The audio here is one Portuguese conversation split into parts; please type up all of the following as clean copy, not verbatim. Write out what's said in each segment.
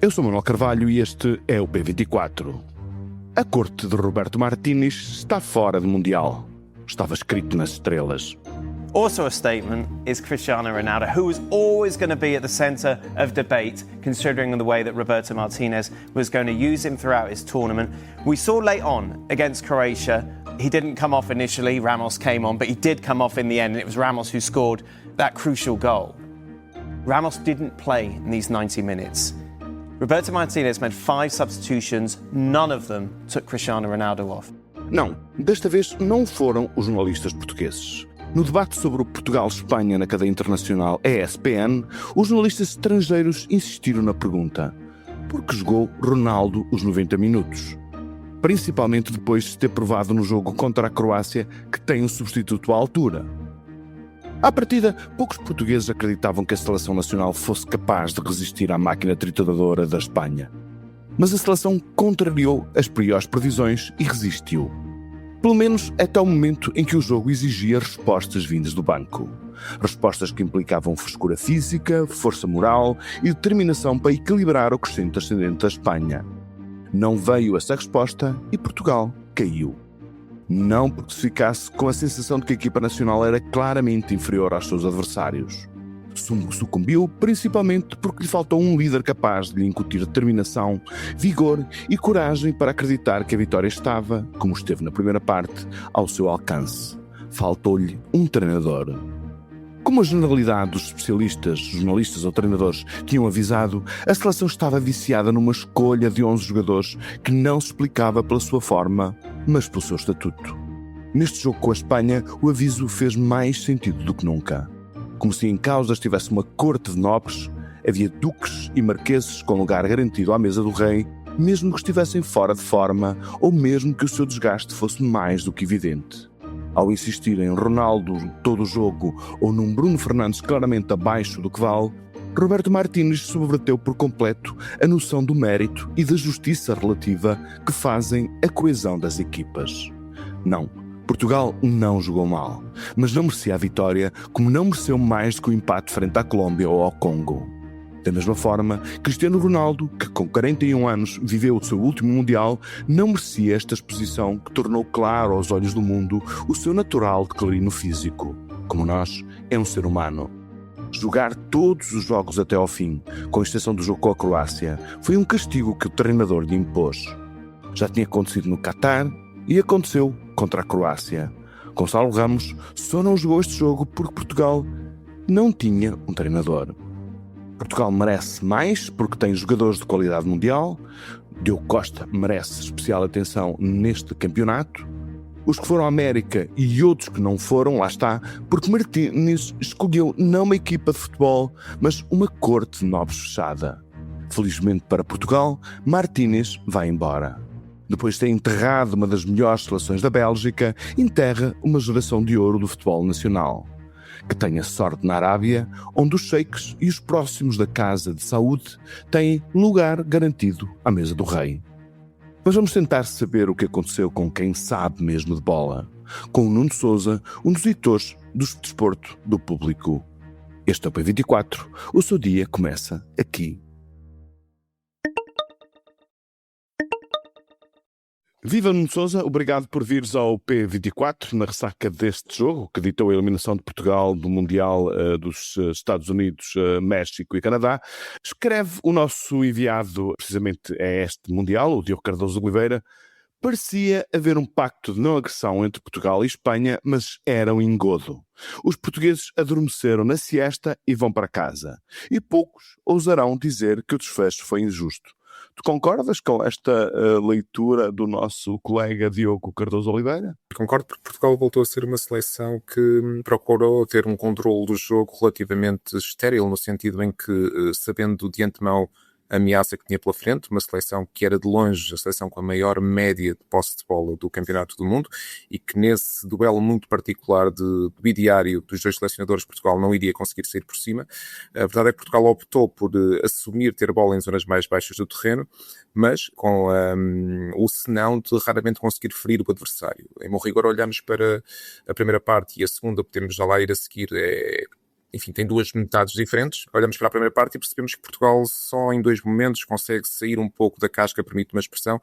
Eu sou Manuel Carvalho e este é o P24. A corte de Roberto Martínez está fora do Mundial. Estava escrito nas estrelas. Also a statement is Cristiano Ronaldo, who was always going to be at the centre of debate, considering the way that Roberto Martinez was going to use him throughout his tournament. We saw late on against Croatia, he didn't come off initially, Ramos came on, but he did come off in the end, and it was Ramos who scored that crucial goal. Ramos didn't play in these 90 minutes. Roberto Martinez made 5 substitutions, none of them took Cristiano Ronaldo off. Não, desta vez não foram os jornalistas portugueses. No debate sobre o Portugal-Espanha na cadeia internacional ESPN, os jornalistas estrangeiros insistiram na pergunta: por que jogou Ronaldo os 90 minutos? Principalmente depois de ter provado no jogo contra a Croácia que tem um substituto à altura. À partida, poucos portugueses acreditavam que a seleção nacional fosse capaz de resistir à máquina trituradora da Espanha. Mas a seleção contrariou as piores previsões e resistiu. Pelo menos até o momento em que o jogo exigia respostas vindas do banco. Respostas que implicavam frescura física, força moral e determinação para equilibrar o crescente ascendente da Espanha. Não veio essa resposta e Portugal caiu. Não porque se ficasse com a sensação de que a equipa nacional era claramente inferior aos seus adversários. Sucumbiu principalmente porque lhe faltou um líder capaz de lhe incutir determinação, vigor e coragem para acreditar que a vitória estava, como esteve na primeira parte, ao seu alcance. Faltou-lhe um treinador. Como a generalidade dos especialistas, jornalistas ou treinadores tinham avisado, a seleção estava viciada numa escolha de 11 jogadores que não se explicava pela sua forma, mas pelo seu estatuto. Neste jogo com a Espanha, o aviso fez mais sentido do que nunca. Como se em causa estivesse uma corte de nobres, havia duques e marqueses com lugar garantido à mesa do rei, mesmo que estivessem fora de forma ou mesmo que o seu desgaste fosse mais do que evidente. Ao insistir em Ronaldo todo o jogo ou num Bruno Fernandes claramente abaixo do que vale, Roberto Martínez subverteu por completo a noção do mérito e da justiça relativa que fazem a coesão das equipas. Não, Portugal não jogou mal, mas não merecia a vitória como não mereceu mais do que o empate frente à Colômbia ou ao Congo. Da mesma forma, Cristiano Ronaldo, que com 41 anos viveu o seu último Mundial, não merecia esta exposição que tornou claro aos olhos do mundo o seu natural declínio físico. Como nós, é um ser humano. Jogar todos os jogos até ao fim, com exceção do jogo com a Croácia, foi um castigo que o treinador lhe impôs. Já tinha acontecido no Qatar e aconteceu contra a Croácia. Gonçalo Ramos só não jogou este jogo porque Portugal não tinha um treinador. Portugal merece mais porque tem jogadores de qualidade mundial. Diogo Costa merece especial atenção neste campeonato. Os que foram à América e outros que não foram, lá está, porque Martínez escolheu não uma equipa de futebol, mas uma corte de nobres fechada. Felizmente para Portugal, Martínez vai embora. Depois de ter enterrado uma das melhores seleções da Bélgica, enterra uma geração de ouro do futebol nacional. Que tenha sorte na Arábia, onde os sheiks e os próximos da Casa de Saúde têm lugar garantido à mesa do rei. Mas vamos tentar saber o que aconteceu com quem sabe mesmo de bola. Com o Nuno Sousa, um dos editores do desporto do Público. Este é o P24. O seu dia começa aqui. Viva Nuno Sousa, obrigado por vires ao P24 na ressaca deste jogo, que ditou a eliminação de Portugal do Mundial dos Estados Unidos, México e Canadá. Escreve o nosso enviado precisamente a este Mundial, o Diogo Cardoso Oliveira. Parecia haver um pacto de não agressão entre Portugal e Espanha, mas era um engodo. Os portugueses adormeceram na siesta e vão para casa. E poucos ousarão dizer que o desfecho foi injusto. Tu concordas com esta leitura do nosso colega Diogo Cardoso Oliveira? Concordo, porque Portugal voltou a ser uma seleção que procurou ter um controle do jogo relativamente estéril, no sentido em que, sabendo de antemão a ameaça que tinha pela frente, uma seleção que era de longe a seleção com a maior média de posse de bola do Campeonato do Mundo e que nesse duelo muito particular de bidiário dos dois selecionadores Portugal não iria conseguir sair por cima. A verdade é que Portugal optou por assumir ter bola em zonas mais baixas do terreno, mas com o senão de raramente conseguir ferir o adversário. Em bom rigor, olhamos para a primeira parte e a segunda, podemos já lá ir a seguir, enfim, tem duas metades diferentes. Olhamos para a primeira parte e percebemos que Portugal só em 2 momentos consegue sair um pouco da casca, permite uma expressão,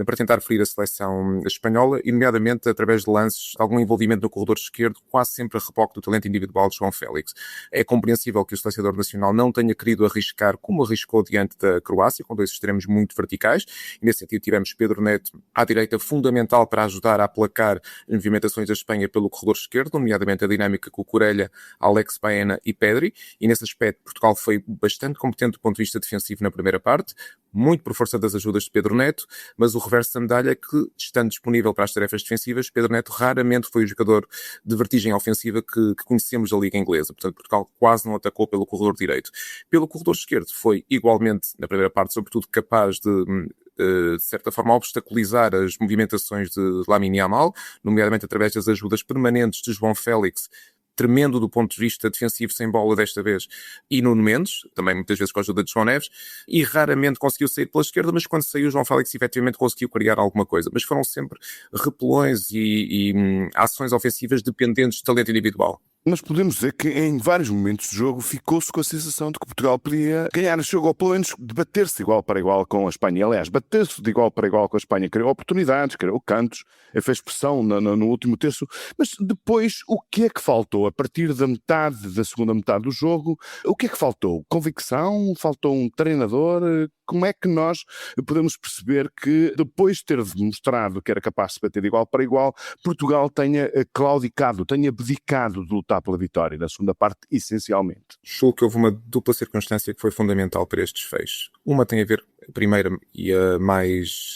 para tentar ferir a seleção espanhola, e nomeadamente através de lances de algum envolvimento no corredor esquerdo, quase sempre a reboque do talento individual de João Félix. É compreensível que o selecionador nacional não tenha querido arriscar como arriscou diante da Croácia, com 2 extremos muito verticais, e nesse sentido tivemos Pedro Neto à direita, fundamental para ajudar a aplacar movimentações da Espanha pelo corredor esquerdo, nomeadamente a dinâmica com o Corella, Alex Baena e Pedri, e nesse aspecto Portugal foi bastante competente do ponto de vista defensivo na primeira parte, muito por força das ajudas de Pedro Neto, mas o reverso da medalha é que, estando disponível para as tarefas defensivas, Pedro Neto raramente foi o jogador de vertigem ofensiva que conhecemos da Liga Inglesa. Portanto, Portugal quase não atacou pelo corredor direito. Pelo corredor esquerdo foi igualmente, na primeira parte, sobretudo capaz de certa forma, obstaculizar as movimentações de Lamine Yamal, nomeadamente através das ajudas permanentes de João Félix, tremendo do ponto de vista defensivo sem bola desta vez, e Nuno Mendes, também muitas vezes com a ajuda de João Neves, e raramente conseguiu sair pela esquerda, mas quando saiu João Félix efetivamente conseguiu criar alguma coisa. Mas foram sempre repelões e ações ofensivas dependentes de talento individual. Mas podemos dizer que em vários momentos do jogo ficou-se com a sensação de que Portugal podia ganhar o jogo, ou pelo menos debater-se igual para igual com a Espanha. Aliás, bater-se de igual para igual com a Espanha, criou oportunidades, criou cantos, fez pressão no último terço. Mas depois, o que é que faltou? A partir da segunda metade do jogo, o que é que faltou? Convicção? Faltou um treinador? Como é que nós podemos perceber que, depois de ter demonstrado que era capaz de se bater de igual para igual, Portugal tenha claudicado, tenha abdicado de lutar pela vitória, na segunda parte, essencialmente? Julgo que houve uma dupla circunstância que foi fundamental para estes fechos. Uma tem a ver, a primeira e a mais,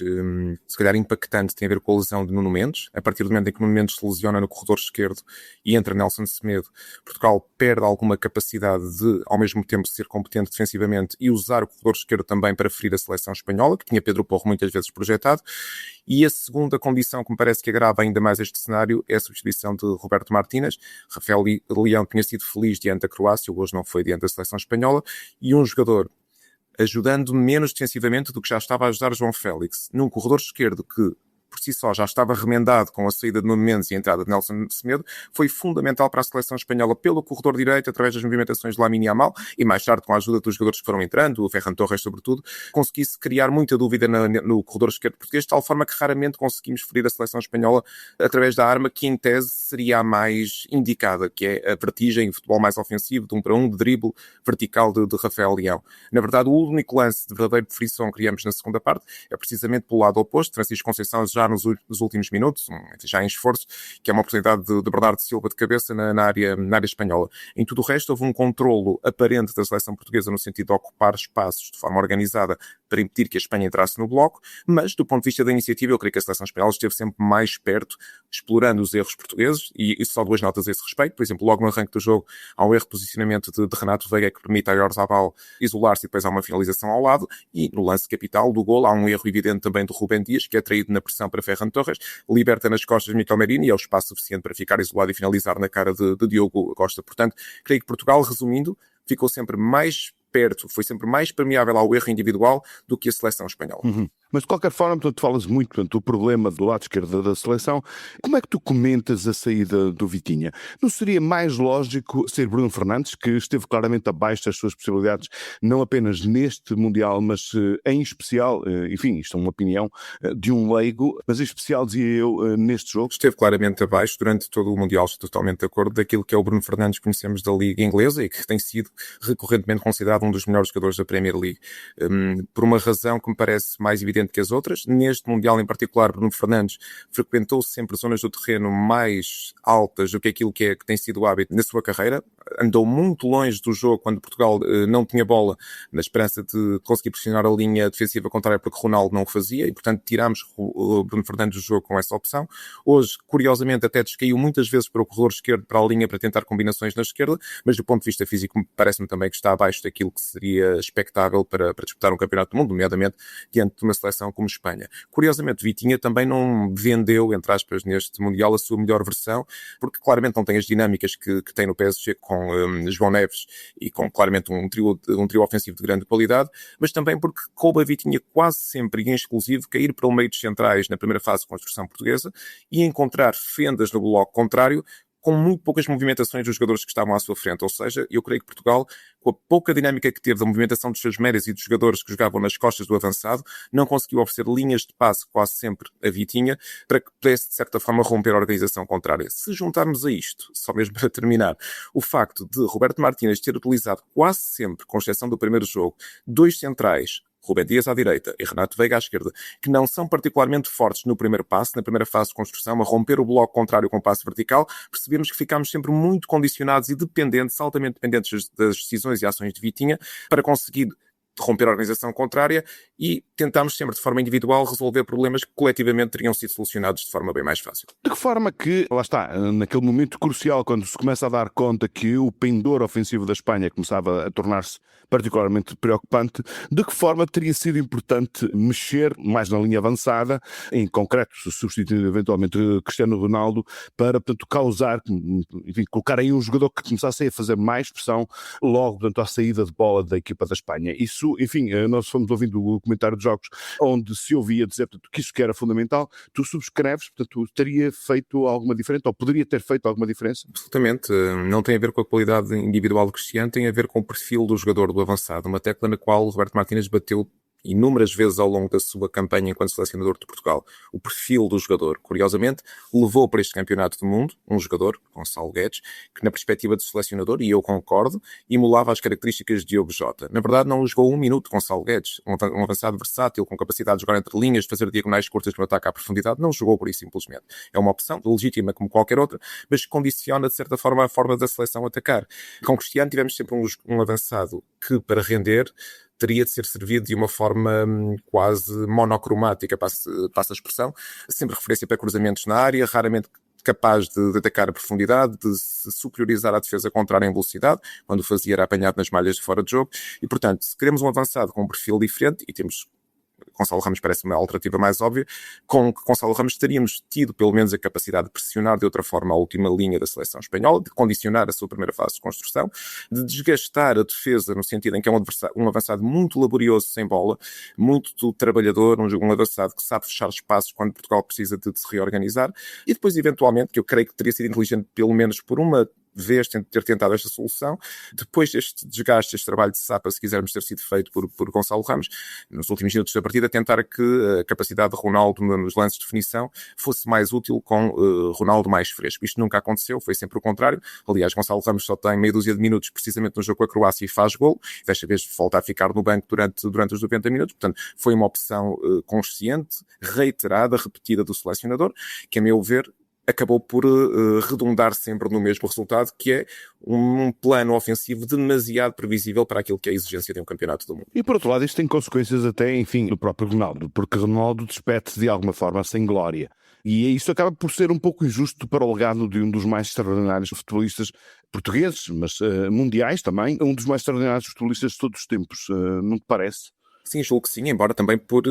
se calhar, impactante, tem a ver com a lesão de Nuno Mendes. A partir do momento em que Nuno Mendes se lesiona no corredor esquerdo e entra Nelson Semedo, Portugal perde alguma capacidade de, ao mesmo tempo, ser competente defensivamente e usar o corredor esquerdo também para ferir a seleção espanhola, que tinha Pedro Porro muitas vezes projetado. E a segunda condição que me parece que agrava ainda mais este cenário é a substituição de Roberto Martínez. Rafael Leão tinha sido feliz diante da Croácia, hoje não foi diante da seleção espanhola, e um jogador ajudando menos defensivamente do que já estava a ajudar João Félix, num corredor esquerdo que por si só já estava remendado com a saída de Nuno Mendes e a entrada de Nelson Semedo, foi fundamental para a seleção espanhola pelo corredor direito, através das movimentações de Lamine Yamal, e mais tarde com a ajuda dos jogadores que foram entrando, o Ferran Torres sobretudo, conseguisse criar muita dúvida no corredor esquerdo português, de tal forma que raramente conseguimos ferir a seleção espanhola através da arma que, em tese, seria a mais indicada, que é a vertigem, o futebol mais ofensivo, de 1 para 1, de drible vertical de Rafael Leão. Na verdade, o único lance de verdadeiro frição que criamos na segunda parte é precisamente pelo lado oposto. Francisco Conceição já nos últimos minutos, já em esforço, que é uma oportunidade de Bernardo Silva de cabeça na área espanhola. Em tudo o resto, houve um controlo aparente da seleção portuguesa no sentido de ocupar espaços de forma organizada para impedir que a Espanha entrasse no bloco, mas do ponto de vista da iniciativa, eu creio que a seleção espanhola esteve sempre mais perto, explorando os erros portugueses, e só 2 notas a esse respeito. Por exemplo, logo no arranque do jogo, há um erro de posicionamento de Renato Veiga que permite a Oyarzabal isolar-se e depois há uma finalização ao lado, e no lance capital do golo há um erro evidente também do Rubem Dias, que é traído na pressão para Ferran Torres, liberta nas costas de Mikel Merino e é o espaço suficiente para ficar isolado e finalizar na cara de Diogo Costa. Portanto, creio que Portugal, resumindo, ficou sempre mais perto, foi sempre mais permeável ao erro individual do que a seleção espanhola. Mas, de qualquer forma, tu falas muito do problema do lado esquerdo da seleção. Como é que tu comentas a saída do Vitinha? Não seria mais lógico ser Bruno Fernandes, que esteve claramente abaixo das suas possibilidades, não apenas neste Mundial, mas em especial, enfim, isto é uma opinião de um leigo, mas em especial, dizia eu, neste jogo? Esteve claramente abaixo durante todo o Mundial, estou totalmente de acordo, daquilo que é o Bruno Fernandes que conhecemos da Liga Inglesa e que tem sido recorrentemente considerado um dos melhores jogadores da Premier League. Por uma razão que me parece mais evidente que as outras. Neste Mundial em particular, Bruno Fernandes frequentou sempre zonas do terreno mais altas do que aquilo que tem sido o hábito na sua carreira. Andou muito longe do jogo quando Portugal não tinha bola, na esperança de conseguir pressionar a linha defensiva contrária, porque Ronaldo não o fazia, e portanto tirámos o Bruno Fernandes do jogo com essa opção. Hoje, curiosamente, até descaiu muitas vezes para o corredor esquerdo, para a linha, para tentar combinações na esquerda, mas do ponto de vista físico parece-me também que está abaixo daquilo que seria expectável para disputar um campeonato do mundo, nomeadamente diante de uma seleção como Espanha. Curiosamente, Vitinha também não vendeu, entre aspas, neste Mundial a sua melhor versão, porque claramente não tem as dinâmicas que tem no PSG com João Neves e com claramente um trio ofensivo de grande qualidade, mas também porque coube a Vitinha quase sempre e em exclusivo cair pelo meio dos centrais na primeira fase de construção portuguesa e encontrar fendas no bloco contrário com muito poucas movimentações dos jogadores que estavam à sua frente. Ou seja, eu creio que Portugal, com a pouca dinâmica que teve da movimentação dos seus médios e dos jogadores que jogavam nas costas do avançado, não conseguiu oferecer linhas de passe quase sempre a Vitinha para que pudesse, de certa forma, romper a organização contrária. Se juntarmos a isto, só mesmo para terminar, o facto de Roberto Martínez ter utilizado quase sempre, com exceção do primeiro jogo, 2 centrais, Rubem Dias à direita e Renato Veiga à esquerda, que não são particularmente fortes no primeiro passe, na primeira fase de construção, a romper o bloco contrário com passe vertical, percebemos que ficámos sempre muito condicionados e dependentes, altamente dependentes das decisões e ações de Vitinha, para conseguir romper a organização contrária e tentámos sempre de forma individual resolver problemas que coletivamente teriam sido solucionados de forma bem mais fácil. De que forma que, lá está, naquele momento crucial, quando se começa a dar conta que o pendor ofensivo da Espanha começava a tornar-se particularmente preocupante, de que forma teria sido importante mexer mais na linha avançada, em concreto, substituindo eventualmente Cristiano Ronaldo, para, portanto, causar, enfim, colocar aí um jogador que começasse a fazer mais pressão logo, portanto, à saída de bola da equipa da Espanha. Isso, enfim, nós fomos ouvindo o comentário de jogos onde se ouvia dizer, portanto, que isso que era fundamental. Tu subscreves, portanto, teria feito alguma diferença, ou poderia ter feito alguma diferença? Absolutamente. Não tem a ver com a qualidade individual do Cristiano, tem a ver com o perfil do jogador do avançado, uma tecla na qual o Roberto Martínez bateu inúmeras vezes ao longo da sua campanha enquanto selecionador de Portugal. O perfil do jogador, curiosamente, levou para este campeonato do mundo um jogador, Gonçalo Guedes, que na perspectiva do selecionador, e eu concordo, emulava as características de Diogo Jota. Na verdade, não jogou um minuto Gonçalo Guedes, um avançado versátil, com capacidade de jogar entre linhas, de fazer diagonais curtas no ataque à profundidade, não jogou por isso simplesmente. É uma opção legítima como qualquer outra, mas condiciona de certa forma a forma da seleção atacar. Com Cristiano tivemos sempre um avançado que, para render, teria de ser servido de uma forma quase monocromática, passa a expressão, sempre referência para cruzamentos na área, raramente capaz de atacar a profundidade, de se superiorizar à defesa contrária em velocidade, quando o fazia era apanhado nas malhas de fora de jogo, e portanto, se queremos um avançado com um perfil diferente, e temos Gonçalo Ramos parece uma alternativa mais óbvia, com que Gonçalo Ramos teríamos tido pelo menos a capacidade de pressionar de outra forma a última linha da seleção espanhola, de condicionar a sua primeira fase de construção, de desgastar a defesa no sentido em que é um avançado muito laborioso sem bola, muito trabalhador, um avançado que sabe fechar espaços quando Portugal precisa de se reorganizar, e depois eventualmente, que eu creio que teria sido inteligente pelo menos por uma vez ter tentado esta solução, depois deste desgaste, este trabalho de sapa, se quisermos, ter sido feito por Gonçalo Ramos, nos últimos minutos da partida, tentar que a capacidade de Ronaldo nos lances de definição fosse mais útil com Ronaldo mais fresco. Isto nunca aconteceu, foi sempre o contrário. Aliás, Gonçalo Ramos só tem meia dúzia de minutos precisamente no jogo com a Croácia e faz golo, desta vez volta a ficar no banco durante os 90 minutos, portanto, foi uma opção consciente, reiterada, repetida do selecionador, que a meu ver acabou por redundar sempre no mesmo resultado, que é um plano ofensivo demasiado previsível para aquilo que é a exigência de um campeonato do mundo. E por outro lado, isto tem consequências até, enfim, do próprio Ronaldo, porque Ronaldo despede-se de alguma forma sem glória. E isso acaba por ser um pouco injusto para o legado de um dos mais extraordinários futebolistas portugueses, mas mundiais também, um dos mais extraordinários futebolistas de todos os tempos, não te parece? Sim, julgo que sim, embora também por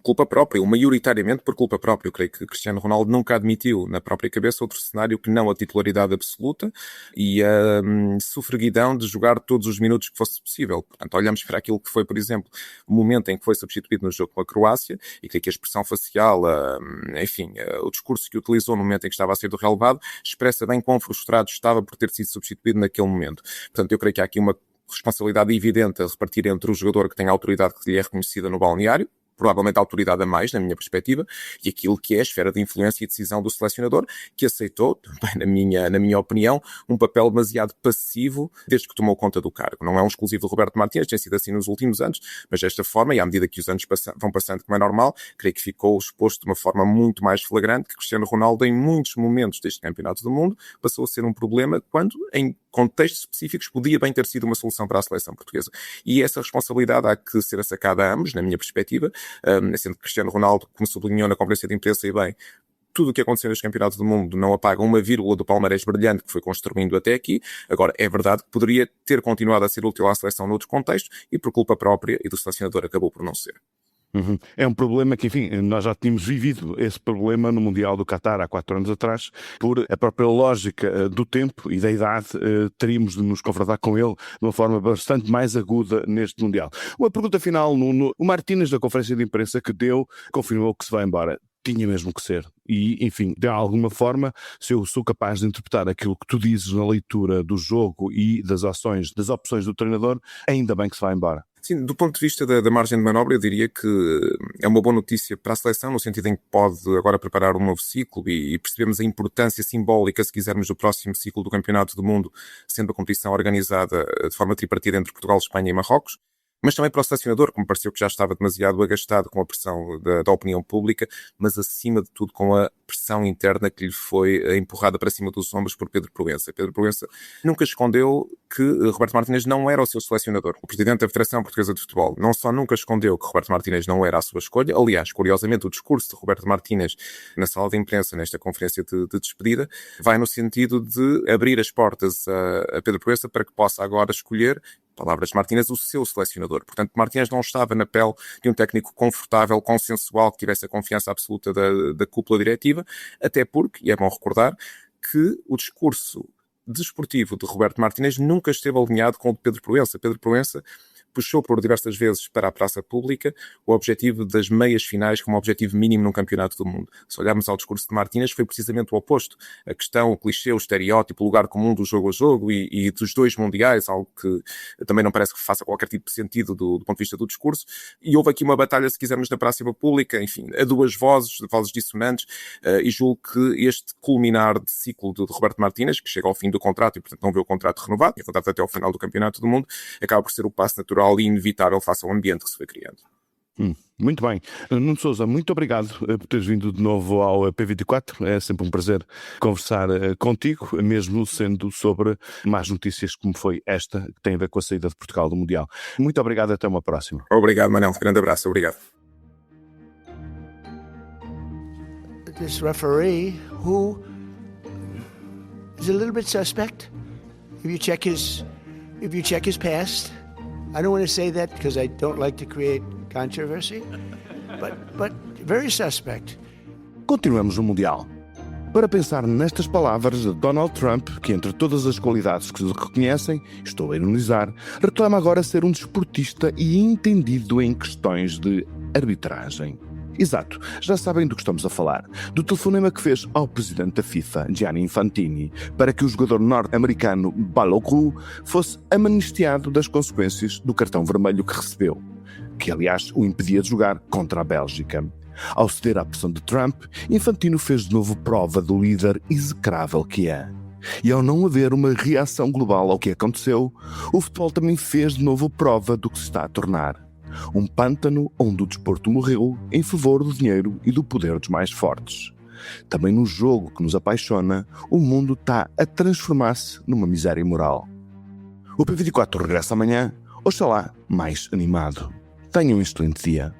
culpa própria, ou maioritariamente por culpa própria. Eu creio que Cristiano Ronaldo nunca admitiu na própria cabeça outro cenário que não a titularidade absoluta e a sofreguidão de jogar todos os minutos que fosse possível. Portanto, olhamos para aquilo que foi, por exemplo, o momento em que foi substituído no jogo com a Croácia, e creio que a expressão facial, enfim, o discurso que utilizou no momento em que estava a ser relevado, expressa bem quão frustrado estava por ter sido substituído naquele momento. Portanto, eu creio que há aqui uma responsabilidade evidente a repartir entre o jogador que tem a autoridade que lhe é reconhecida no balneário, provavelmente a autoridade a mais, na minha perspectiva, e aquilo que é a esfera de influência e decisão do selecionador, que aceitou, também na minha opinião, um papel demasiado passivo desde que tomou conta do cargo. Não é um exclusivo do Roberto Martínez, tem sido assim nos últimos anos, mas desta forma, e à medida que os anos vão passando, como é normal, creio que ficou exposto de uma forma muito mais flagrante que Cristiano Ronaldo, em muitos momentos deste campeonato do mundo, passou a ser um problema quando, em contextos específicos, podia bem ter sido uma solução para a seleção portuguesa. E essa responsabilidade há que ser assacada a ambos, na minha perspectiva, sendo que Cristiano Ronaldo, como sublinhou na conferência de imprensa, e bem, tudo o que aconteceu nos campeonatos do mundo não apaga uma vírgula do palmarés brilhante que foi construindo até aqui. Agora, é verdade que poderia ter continuado a ser útil à seleção noutros contextos e por culpa própria e do selecionador acabou por não ser. Uhum. É um problema que, enfim, nós já tínhamos vivido esse problema no Mundial do Qatar há 4 anos atrás, por a própria lógica do tempo e da idade, teríamos de nos confrontar com ele de uma forma bastante mais aguda neste Mundial. Uma pergunta final, o Martínez, da conferência de imprensa que deu, confirmou que se vai embora. tinha mesmo que ser. E, enfim, de alguma forma, se eu sou capaz de interpretar aquilo que tu dizes na leitura do jogo e das ações, das opções do treinador, ainda bem que se vai embora. Sim, do ponto de vista da margem de manobra, eu diria que é uma boa notícia para a seleção, no sentido em que pode agora preparar um novo ciclo e percebemos a importância simbólica, se quisermos, do próximo ciclo do Campeonato do Mundo, sendo a competição organizada de forma tripartida entre Portugal, Espanha e Marrocos. Mas também para o selecionador, que me pareceu que já estava demasiado agastado com a pressão da opinião pública, mas acima de tudo com a pressão interna que lhe foi empurrada para cima dos ombros por Pedro Proença. Pedro Proença nunca escondeu que Roberto Martínez não era o seu selecionador. O presidente da Federação Portuguesa de Futebol não só nunca escondeu que Roberto Martínez não era a sua escolha, aliás, curiosamente, o discurso de Roberto Martínez na sala de imprensa, nesta conferência de despedida, vai no sentido de abrir as portas a Pedro Proença para que possa agora escolher, palavras de Martínez, o seu selecionador. Portanto, Martínez não estava na pele de um técnico confortável, consensual, que tivesse a confiança absoluta da cúpula diretiva, até porque, e é bom recordar, que o discurso desportivo de Roberto Martínez nunca esteve alinhado com o de Pedro Proença. Pedro Proença puxou por diversas vezes para a praça pública o objetivo das meias finais como objetivo mínimo num campeonato do mundo. Se olharmos ao discurso de Martínez, foi precisamente o oposto. A questão, o clichê, o estereótipo, o lugar comum do jogo a jogo e dos dois mundiais, algo que também não parece que faça qualquer tipo de sentido do ponto de vista do discurso. E houve aqui uma batalha, se quisermos, na praça pública, enfim, a duas vozes dissonantes, e julgo que este culminar de ciclo de Roberto Martínez, que chega ao fim do contrato e, portanto, não vê o contrato renovado, e o contrato até ao final do campeonato do mundo, acaba por ser o passo natural e inevitável face ao ambiente que se foi criando. Muito bem. Nuno Sousa, muito obrigado por teres vindo de novo ao P24. É sempre um prazer conversar contigo, mesmo sendo sobre más notícias como foi esta, que tem a ver com a saída de Portugal do Mundial. Muito obrigado, até uma próxima. Obrigado, Manel. Grande abraço. Obrigado. This referee, who is a little bit suspect, if you check his past. I don't want to say that because I don't like to create controversy, but very suspect. Continuamos no Mundial. Para pensar nestas palavras de Donald Trump, que entre todas as qualidades que se reconhecem, estou a ironizar, reclama agora ser um desportista e entendido em questões de arbitragem. Exato, já sabem do que estamos a falar. Do telefonema que fez ao presidente da FIFA, Gianni Infantini, para que o jogador norte-americano Balogun fosse amnistiado das consequências do cartão vermelho que recebeu, que aliás o impedia de jogar contra a Bélgica. Ao ceder à pressão de Trump, Infantino fez de novo prova do líder execrável que é. E ao não haver uma reação global ao que aconteceu, o futebol também fez de novo prova do que se está a tornar. Um pântano onde o desporto morreu em favor do dinheiro e do poder dos mais fortes. Também no jogo que nos apaixona, o mundo está a transformar-se numa miséria moral. O P24 regressa amanhã, oxalá mais animado. Tenham um excelente dia.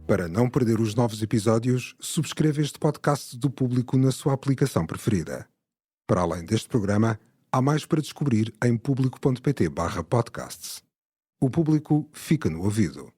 Para não perder os novos episódios, subscreva este podcast do Público na sua aplicação preferida. Para além deste programa, há mais para descobrir em público.pt/podcasts. O Público fica no ouvido.